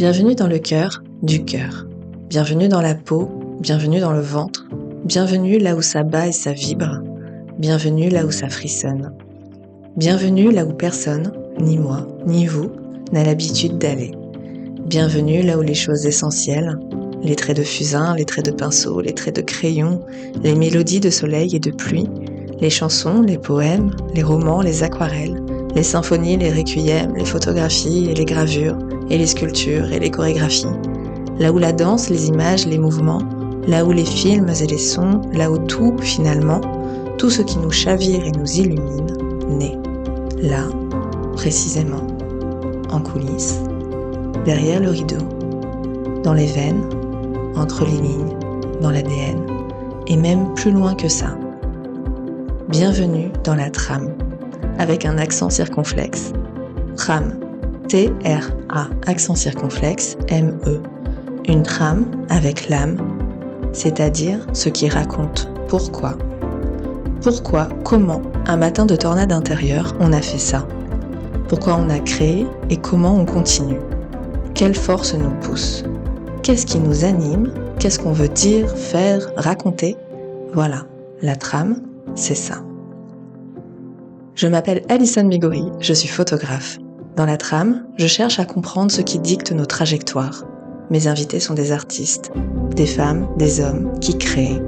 Bienvenue dans le cœur du cœur. Bienvenue dans la peau, bienvenue dans le ventre. Bienvenue là où ça bat et ça vibre. Bienvenue là où ça frissonne. Bienvenue là où personne, ni moi, ni vous, n'a l'habitude d'aller. Bienvenue là où les choses essentielles, les traits de fusain, les traits de pinceau, les traits de crayon, les mélodies de soleil et de pluie, les chansons, les poèmes, les romans, les aquarelles, les symphonies, les requiems, les photographies et les gravures, et les sculptures et les chorégraphies, là où la danse, les images, les mouvements, là où les films et les sons, là où tout, finalement, tout ce qui nous chavire et nous illumine, naît, là, précisément, en coulisses, derrière le rideau, dans les veines, entre les lignes, dans l'ADN, et même plus loin que ça. Bienvenue dans la trame, avec un accent circonflexe. Trame, T-R-A, accent circonflexe, M-E. Une trame avec l'âme, c'est-à-dire ce qui raconte pourquoi. Pourquoi, comment, un matin de tornade intérieure, on a fait ça. Pourquoi on a créé et comment on continue. Quelle force nous pousse. Qu'est-ce qui nous anime, qu'est-ce qu'on veut dire, faire, raconter. Voilà, la trame, c'est ça. Je m'appelle Alison Migori, je suis photographe. Dans la trame, je cherche à comprendre ce qui dicte nos trajectoires. Mes invités sont des artistes, des femmes, des hommes qui créent.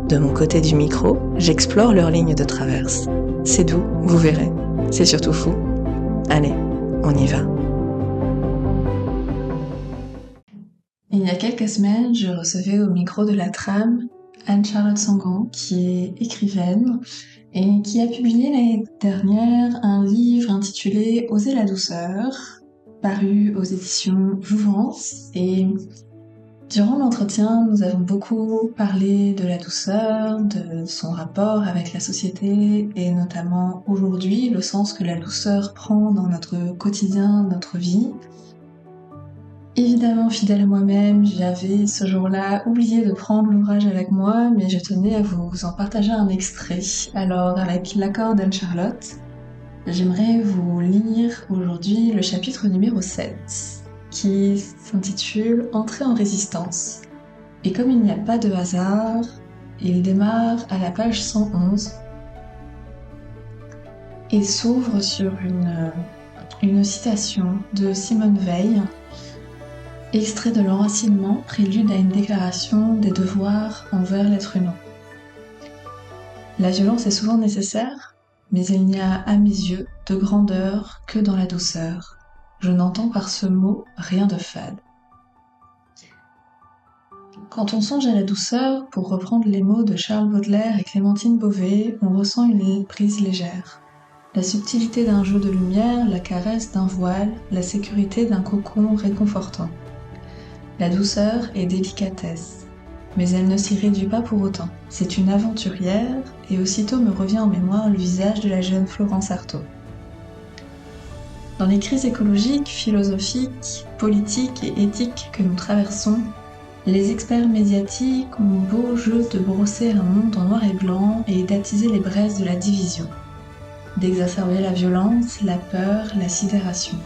De mon côté du micro, j'explore leurs lignes de traverse. C'est doux, vous verrez. C'est surtout fou. Allez, on y va. Il y a quelques semaines, je recevais au micro de la trame Anne-Charlotte Sangan, qui est écrivaine et qui a publié l'année dernière un livre intitulé « Oser la douceur », paru aux éditions Jouvence. Et durant l'entretien, nous avons beaucoup parlé de la douceur, de son rapport avec la société et notamment aujourd'hui, le sens que la douceur prend dans notre quotidien, notre vie. Évidemment, fidèle à moi-même, j'avais ce jour-là oublié de prendre l'ouvrage avec moi, mais je tenais à vous en partager un extrait. Alors, avec l'accord d'Anne-Charlotte, j'aimerais vous lire aujourd'hui le chapitre numéro 7, qui s'intitule « Entrée en résistance ». Et comme il n'y a pas de hasard, il démarre à la page 111 et s'ouvre sur une citation de Simone Veil, extrait de l'enracinement, prélude à une déclaration des devoirs envers l'être humain. La violence est souvent nécessaire, mais il n'y a, à mes yeux, de grandeur que dans la douceur. Je n'entends par ce mot rien de fade. Quand on songe à la douceur, pour reprendre les mots de Charles Baudelaire et Clémentine Beauvais, on ressent une prise légère. La subtilité d'un jeu de lumière, la caresse d'un voile, la sécurité d'un cocon réconfortant. La douceur est délicatesse, mais elle ne s'y réduit pas pour autant. C'est une aventurière, et aussitôt me revient en mémoire le visage de la jeune Florence Artaud. Dans les crises écologiques, philosophiques, politiques et éthiques que nous traversons, les experts médiatiques ont beau jeu de brosser un monde en noir et blanc et d'attiser les braises de la division, d'exacerber la violence, la peur, la sidération.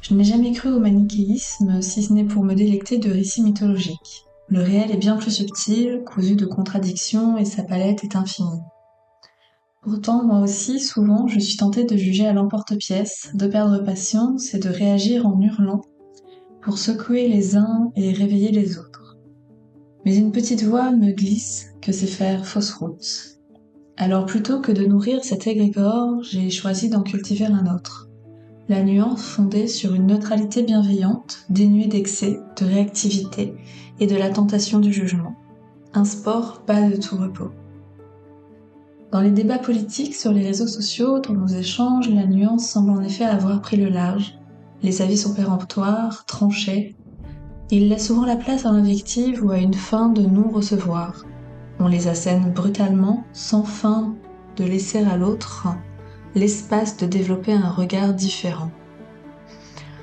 Je n'ai jamais cru au manichéisme, si ce n'est pour me délecter de récits mythologiques. Le réel est bien plus subtil, cousu de contradictions et sa palette est infinie. Pourtant, moi aussi, souvent, je suis tentée de juger à l'emporte-pièce, de perdre patience et de réagir en hurlant pour secouer les uns et réveiller les autres. Mais une petite voix me glisse que c'est faire fausse route. Alors plutôt que de nourrir cet égrégore, j'ai choisi d'en cultiver un autre. La nuance fondée sur une neutralité bienveillante, dénuée d'excès, de réactivité et de la tentation du jugement. Un sport pas de tout repos. Dans les débats politiques sur les réseaux sociaux, dans nos échanges, la nuance semble en effet avoir pris le large. Les avis sont péremptoires, tranchés. Ils laissent souvent la place à l'invective ou à une fin de non-recevoir. On les assène brutalement, sans fin de laisser à l'autre l'espace de développer un regard différent.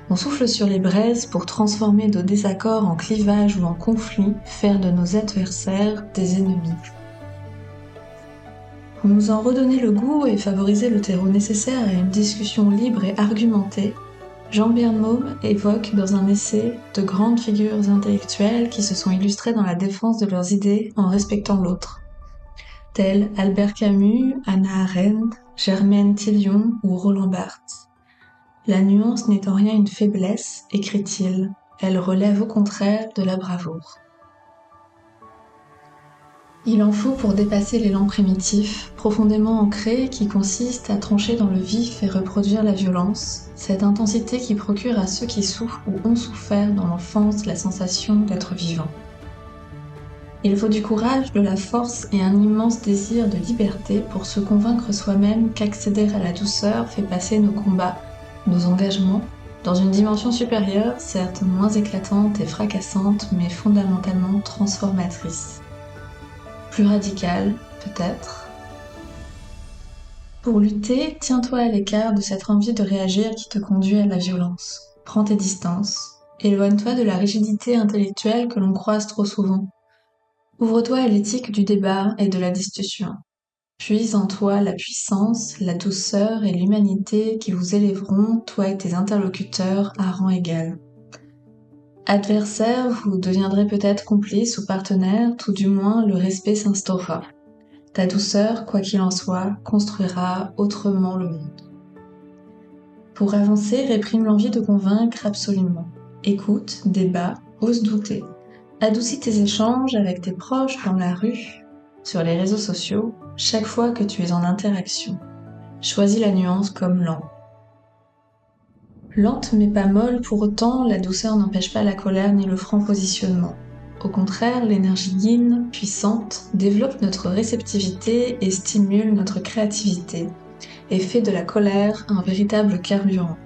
On souffle sur les braises pour transformer nos désaccords en clivages ou en conflits, faire de nos adversaires des ennemis. Pour nous en redonner le goût et favoriser le terreau nécessaire à une discussion libre et argumentée, Jean Birnbaum évoque dans un essai de grandes figures intellectuelles qui se sont illustrées dans la défense de leurs idées en respectant l'autre, tels Albert Camus, Hannah Arendt, Germaine Tillion ou Roland Barthes. La nuance n'est en rien une faiblesse, écrit-il, elle relève au contraire de la bravoure. Il en faut pour dépasser l'élan primitif, profondément ancré, qui consiste à trancher dans le vif et reproduire la violence, cette intensité qui procure à ceux qui souffrent ou ont souffert dans l'enfance la sensation d'être vivants. Il faut du courage, de la force et un immense désir de liberté pour se convaincre soi-même qu'accéder à la douceur fait passer nos combats, nos engagements, dans une dimension supérieure, certes moins éclatante et fracassante, mais fondamentalement transformatrice. Plus radicale, peut-être. Pour lutter, tiens-toi à l'écart de cette envie de réagir qui te conduit à la violence. Prends tes distances. Éloigne-toi de la rigidité intellectuelle que l'on croise trop souvent. Ouvre-toi à l'éthique du débat et de la discussion. Puise en toi la puissance, la douceur et l'humanité qui vous élèveront, toi et tes interlocuteurs, à rang égal. Adversaire, vous deviendrez peut-être complice ou partenaire, tout du moins le respect s'instaurera. Ta douceur, quoi qu'il en soit, construira autrement le monde. Pour avancer, réprime l'envie de convaincre absolument. Écoute, débat, ose douter. Adoucis tes échanges avec tes proches dans la rue, sur les réseaux sociaux, chaque fois que tu es en interaction. Choisis la nuance comme lent. Lente mais pas molle, pour autant, la douceur n'empêche pas la colère ni le franc positionnement. Au contraire, l'énergie yin, puissante, développe notre réceptivité et stimule notre créativité, et fait de la colère un véritable carburant.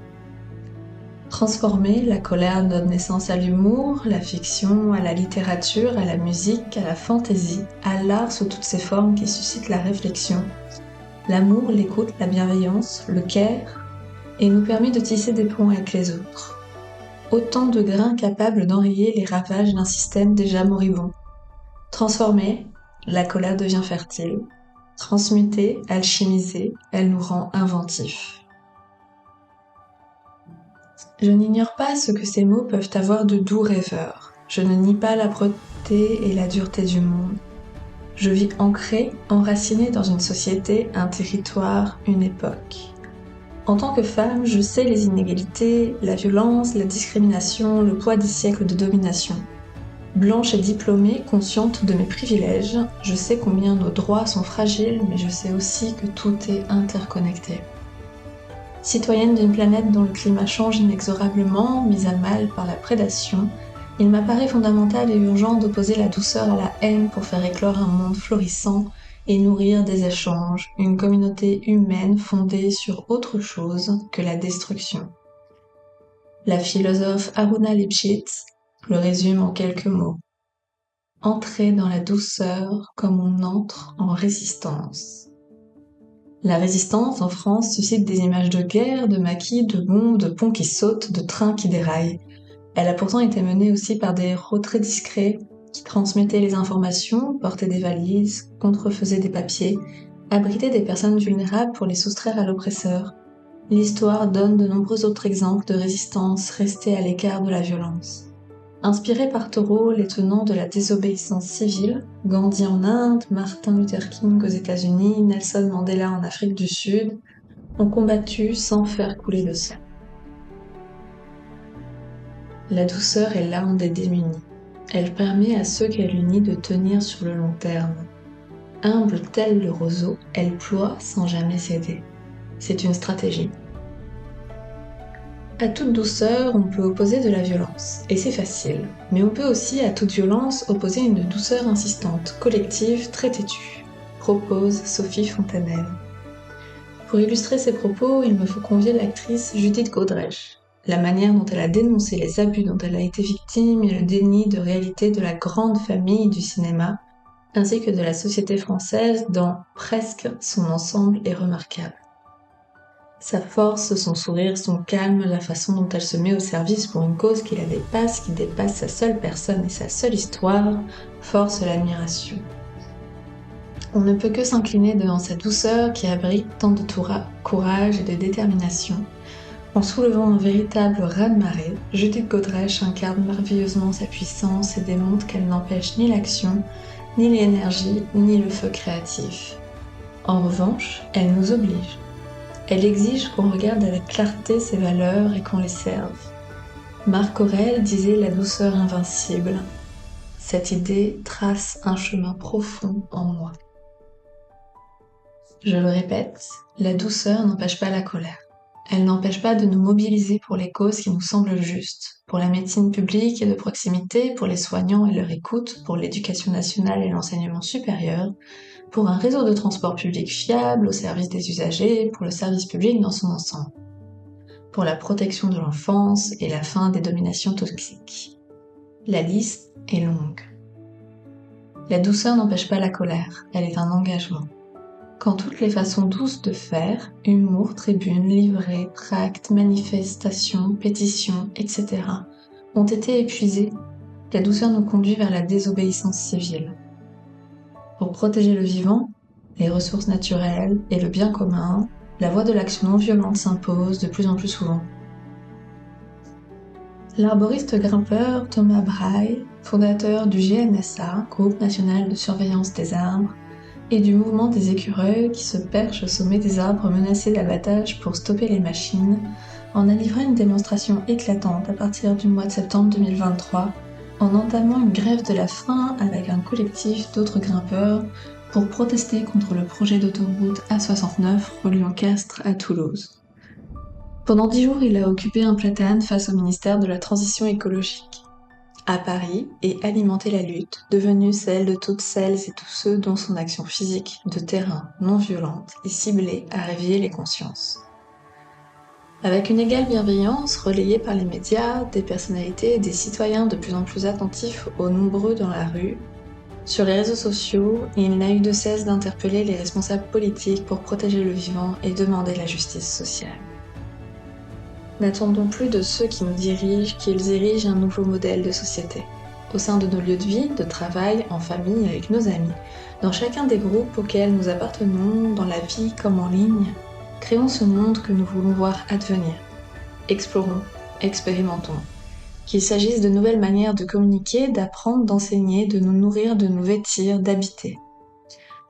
Transformée, la colère donne naissance à l'humour, la fiction, à la littérature, à la musique, à la fantaisie, à l'art sous toutes ses formes qui suscitent la réflexion, l'amour, l'écoute, la bienveillance, le care, et nous permet de tisser des ponts avec les autres. Autant de grains capables d'enrayer les ravages d'un système déjà moribond. Transformée, la colère devient fertile. Transmutée, alchimisée, elle nous rend inventifs. Je n'ignore pas ce que ces mots peuvent avoir de doux rêveurs. Je ne nie pas l'âpreté et la dureté du monde. Je vis ancrée, enracinée dans une société, un territoire, une époque. En tant que femme, je sais les inégalités, la violence, la discrimination, le poids des siècles de domination. Blanche et diplômée, consciente de mes privilèges, je sais combien nos droits sont fragiles, mais je sais aussi que tout est interconnecté. Citoyenne d'une planète dont le climat change inexorablement, mise à mal par la prédation, il m'apparaît fondamental et urgent d'opposer la douceur à la haine pour faire éclore un monde florissant et nourrir des échanges, une communauté humaine fondée sur autre chose que la destruction. La philosophe Aruna Lipschitz le résume en quelques mots. Entrer dans la douceur comme on entre en résistance. La résistance en France suscite des images de guerre, de maquis, de bombes, de ponts qui sautent, de trains qui déraillent. Elle a pourtant été menée aussi par des héros très discrets qui transmettaient les informations, portaient des valises, contrefaisaient des papiers, abritaient des personnes vulnérables pour les soustraire à l'oppresseur. L'histoire donne de nombreux autres exemples de résistance restée à l'écart de la violence. Inspirés par Thoreau, les tenants de la désobéissance civile, Gandhi en Inde, Martin Luther King aux États-Unis, Nelson Mandela en Afrique du Sud, ont combattu sans faire couler de sang. La douceur est l'arme des démunis. Elle permet à ceux qu'elle unit de tenir sur le long terme. Humble tel le roseau, elle ploie sans jamais céder. C'est une stratégie. À toute douceur, on peut opposer de la violence, et c'est facile. Mais on peut aussi, à toute violence, opposer une douceur insistante, collective, très têtue, propose Sophie Fontanelle. Pour illustrer ses propos, il me faut convier l'actrice Judith Godrèche. La manière dont elle a dénoncé les abus dont elle a été victime et le déni de réalité de la grande famille du cinéma, ainsi que de la société française dans presque son ensemble est remarquable. Sa force, son sourire, son calme, la façon dont elle se met au service pour une cause qui la dépasse, qui dépasse sa seule personne et sa seule histoire, force l'admiration. On ne peut que s'incliner devant sa douceur qui abrite tant de courage et de détermination. En soulevant un véritable raz-de-marée, Judith Godrèche incarne merveilleusement sa puissance et démontre qu'elle n'empêche ni l'action, ni l'énergie, ni le feu créatif. En revanche, elle nous oblige. Elle exige qu'on regarde avec clarté ses valeurs et qu'on les serve. Marc Aurèle disait la douceur invincible. Cette idée trace un chemin profond en moi. Je le répète, la douceur n'empêche pas la colère. Elle n'empêche pas de nous mobiliser pour les causes qui nous semblent justes, pour la médecine publique et de proximité, pour les soignants et leur écoute, pour l'éducation nationale et l'enseignement supérieur, pour un réseau de transport public fiable au service des usagers, pour le service public dans son ensemble, pour la protection de l'enfance et la fin des dominations toxiques. La liste est longue. La douceur n'empêche pas la colère, elle est un engagement. Quand toutes les façons douces de faire, humour, tribune, livret, tracts, manifestations, pétitions, etc., ont été épuisées, la douceur nous conduit vers la désobéissance civile. Pour protéger le vivant, les ressources naturelles et le bien commun, la voie de l'action non violente s'impose de plus en plus souvent. L'arboriste grimpeur Thomas Braille, fondateur du GNSA, Groupe National de Surveillance des Arbres, et du mouvement des écureuils qui se perchent au sommet des arbres menacés d'abattage pour stopper les machines, en a livré une démonstration éclatante à partir du mois de septembre 2023, en entamant une grève de la faim avec un collectif d'autres grimpeurs pour protester contre le projet d'autoroute A69 reliant Castres à Toulouse. Pendant 10 jours, il a occupé un platane face au ministère de la Transition écologique à Paris et alimenter la lutte, devenue celle de toutes celles et tous ceux dont son action physique, de terrain, non violente et ciblée a réveillé les consciences. Avec une égale bienveillance relayée par les médias, des personnalités et des citoyens de plus en plus attentifs aux nombreux dans la rue, sur les réseaux sociaux, il n'a eu de cesse d'interpeller les responsables politiques pour protéger le vivant et demander la justice sociale. N'attendons plus de ceux qui nous dirigent qu'ils érigent un nouveau modèle de société. Au sein de nos lieux de vie, de travail, en famille, avec nos amis, dans chacun des groupes auxquels nous appartenons, dans la vie comme en ligne, créons ce monde que nous voulons voir advenir. Explorons, expérimentons. Qu'il s'agisse de nouvelles manières de communiquer, d'apprendre, d'enseigner, de nous nourrir, de nous vêtir, d'habiter.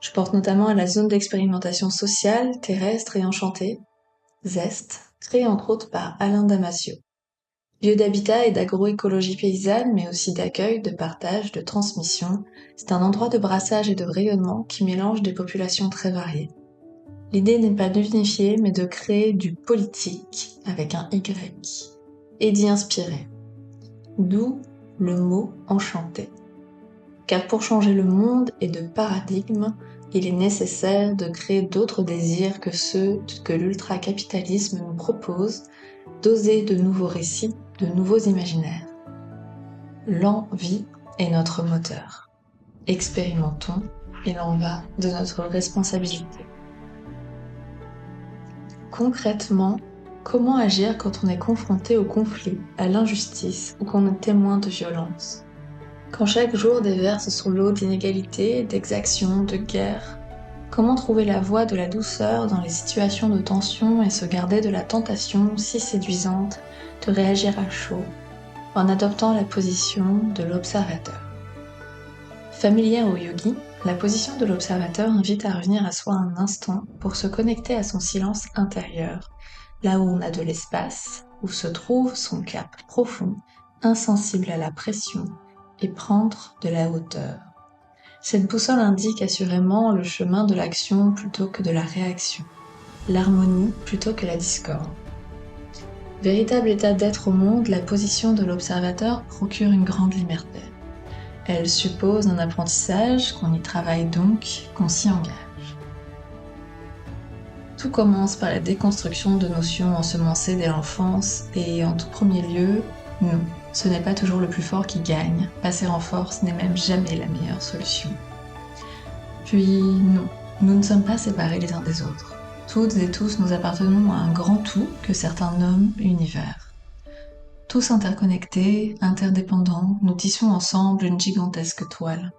Je pense notamment à la zone d'expérimentation sociale, terrestre et enchantée, ZEST, créé entre autres par Alain Damasio. Lieu d'habitat et d'agroécologie paysanne, mais aussi d'accueil, de partage, de transmission, c'est un endroit de brassage et de rayonnement qui mélange des populations très variées. L'idée n'est pas d'unifier, mais de créer du politique, avec un Y, et d'y inspirer. D'où le mot enchanté. Car pour changer le monde et de paradigme, il est nécessaire de créer d'autres désirs que ceux que l'ultracapitalisme nous propose, d'oser de nouveaux récits, de nouveaux imaginaires. L'envie est notre moteur. Expérimentons, il en va de notre responsabilité. Concrètement, comment agir quand on est confronté au conflit, à l'injustice ou qu'on est témoin de violence ? Quand chaque jour déverse son lot d'inégalités, d'exactions, de guerres, comment trouver la voie de la douceur dans les situations de tension et se garder de la tentation si séduisante de réagir à chaud, en adoptant la position de l'observateur. Familière au yogi, la position de l'observateur invite à revenir à soi un instant pour se connecter à son silence intérieur, là où on a de l'espace, où se trouve son cap profond, insensible à la pression, et prendre de la hauteur. Cette boussole indique assurément le chemin de l'action plutôt que de la réaction, l'harmonie plutôt que la discorde. Véritable état d'être au monde, la position de l'observateur procure une grande liberté. Elle suppose un apprentissage, qu'on y travaille donc, qu'on s'y engage. Tout commence par la déconstruction de notions ensemencées dès l'enfance et en tout premier lieu, nous. Ce n'est pas toujours le plus fort qui gagne, passer en force n'est même jamais la meilleure solution. Puis non, nous ne sommes pas séparés les uns des autres. Toutes et tous nous appartenons à un grand tout que certains nomment univers. Tous interconnectés, interdépendants, nous tissons ensemble une gigantesque toile.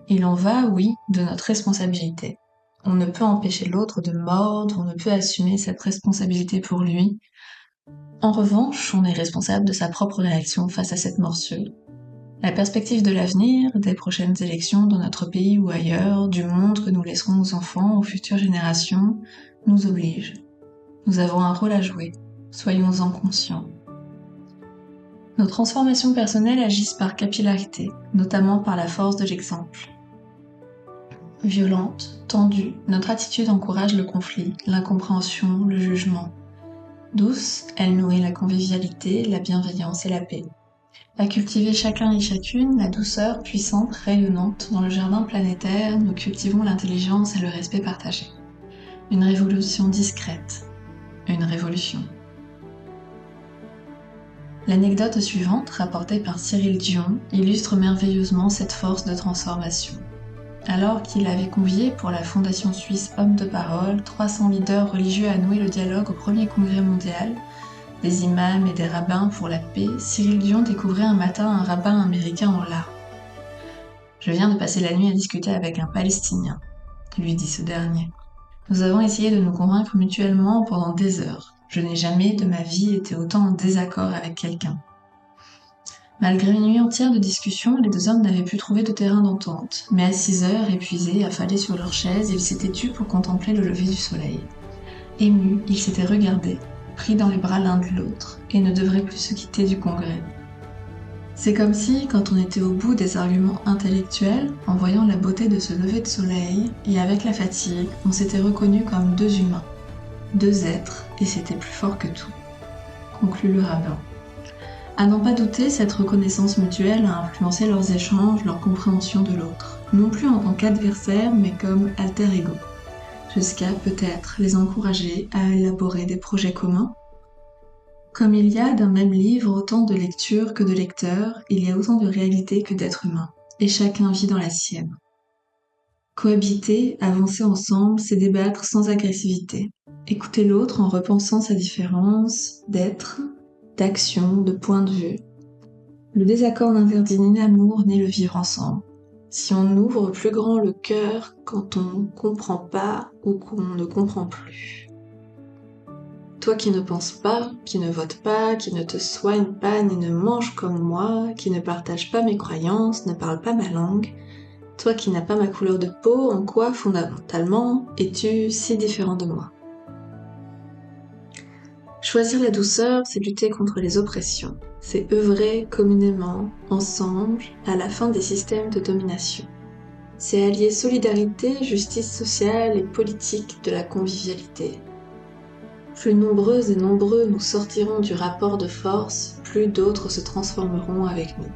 Il en va, oui, de notre responsabilité. On ne peut empêcher l'autre de mordre, on ne peut assumer cette responsabilité pour lui, En revanche, on est responsable de sa propre réaction face à cette morsure. La perspective de l'avenir, des prochaines élections dans notre pays ou ailleurs, du monde que nous laisserons aux enfants, aux futures générations, nous oblige. Nous avons un rôle à jouer, soyons-en conscients. Nos transformations personnelles agissent par capillarité, notamment par la force de l'exemple. Violente, tendue, notre attitude encourage le conflit, l'incompréhension, le jugement. Douce, elle nourrit la convivialité, la bienveillance et la paix. À cultiver chacun et chacune, la douceur puissante, rayonnante, dans le jardin planétaire, nous cultivons l'intelligence et le respect partagé. Une révolution discrète. Une révolution. L'anecdote suivante, rapportée par Cyril Dion, illustre merveilleusement cette force de transformation. Alors qu'il avait convié pour la Fondation suisse Hommes de Parole 300 leaders religieux à nouer le dialogue au premier congrès mondial, des imams et des rabbins pour la paix, Cyril Dion découvrait un matin un rabbin américain en larmes. « Je viens de passer la nuit à discuter avec un Palestinien », lui dit ce dernier. « Nous avons essayé de nous convaincre mutuellement pendant des heures. Je n'ai jamais de ma vie été autant en désaccord avec quelqu'un. » Malgré une nuit entière de discussion, les deux hommes n'avaient pu trouver de terrain d'entente. Mais à 6 heures, épuisés, affalés sur leurs chaises, ils s'étaient tus pour contempler le lever du soleil. Émus, ils s'étaient regardés, pris dans les bras l'un de l'autre, et ne devraient plus se quitter du congrès. C'est comme si, quand on était au bout des arguments intellectuels, en voyant la beauté de ce lever de soleil, et avec la fatigue, on s'était reconnus comme deux humains, deux êtres, et c'était plus fort que tout, conclut le rabbin. À n'en pas douter, cette reconnaissance mutuelle a influencé leurs échanges, leur compréhension de l'autre, non plus en tant qu'adversaire, mais comme alter ego, jusqu'à peut-être les encourager à élaborer des projets communs. Comme il y a d'un même livre autant de lectures que de lecteurs, il y a autant de réalités que d'êtres humains, et chacun vit dans la sienne. Cohabiter, avancer ensemble, c'est débattre sans agressivité, écouter l'autre en repensant sa différence d'être, d'action, de point de vue. Le désaccord n'interdit ni l'amour ni le vivre ensemble. Si on ouvre plus grand le cœur quand on ne comprend pas ou qu'on ne comprend plus. Toi qui ne penses pas, qui ne vote pas, qui ne te soigne pas ni ne mange comme moi, qui ne partage pas mes croyances, ne parle pas ma langue, toi qui n'as pas ma couleur de peau, en quoi fondamentalement es-tu si différent de moi ? Choisir la douceur, c'est lutter contre les oppressions. C'est œuvrer communément, ensemble, à la fin des systèmes de domination. C'est allier solidarité, justice sociale et politique de la convivialité. Plus nombreuses et nombreux nous sortirons du rapport de force, plus d'autres se transformeront avec nous.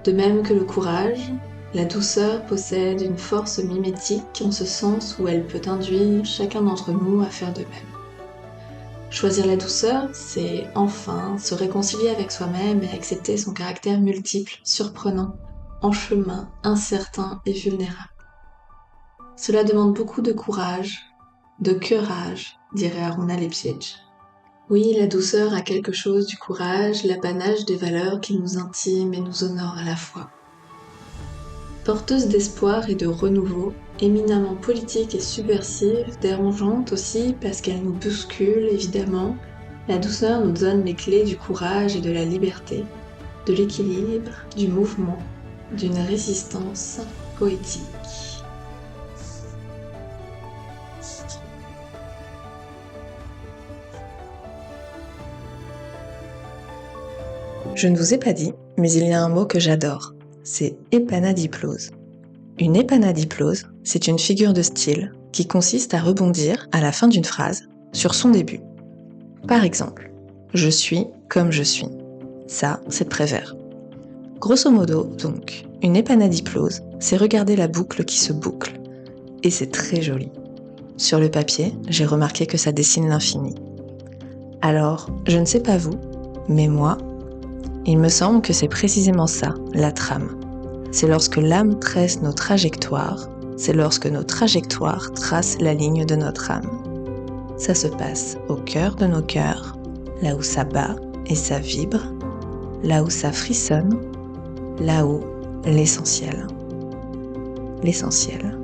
De même que le courage, la douceur possède une force mimétique en ce sens où elle peut induire chacun d'entre nous à faire de même. Choisir la douceur, c'est enfin se réconcilier avec soi-même et accepter son caractère multiple, surprenant, en chemin, incertain et vulnérable. Cela demande beaucoup de courage, de courage, dirait Aruna Lepsic. Oui, la douceur a quelque chose du courage, l'apanage des valeurs qui nous intiment et nous honorent à la fois. Porteuse d'espoir et de renouveau, éminemment politique et subversive, dérangeante aussi parce qu'elle nous bouscule évidemment, la douceur nous donne les clés du courage et de la liberté, de l'équilibre, du mouvement, d'une résistance poétique. Je ne vous ai pas dit, mais il y a un mot que j'adore, c'est épanadiplose. Une épanadiplose, c'est une figure de style qui consiste à rebondir à la fin d'une phrase sur son début. Par exemple, je suis comme je suis. Ça, c'est de Prévert. Grosso modo, donc, une épanadiplose, c'est regarder la boucle qui se boucle. Et c'est très joli. Sur le papier, j'ai remarqué que ça dessine l'infini. Alors, je ne sais pas vous, mais moi, il me semble que c'est précisément ça, la trame. C'est lorsque l'âme tresse nos trajectoires, c'est lorsque nos trajectoires tracent la ligne de notre âme. Ça se passe au cœur de nos cœurs, là où ça bat et ça vibre, là où ça frissonne, là où l'essentiel. L'essentiel.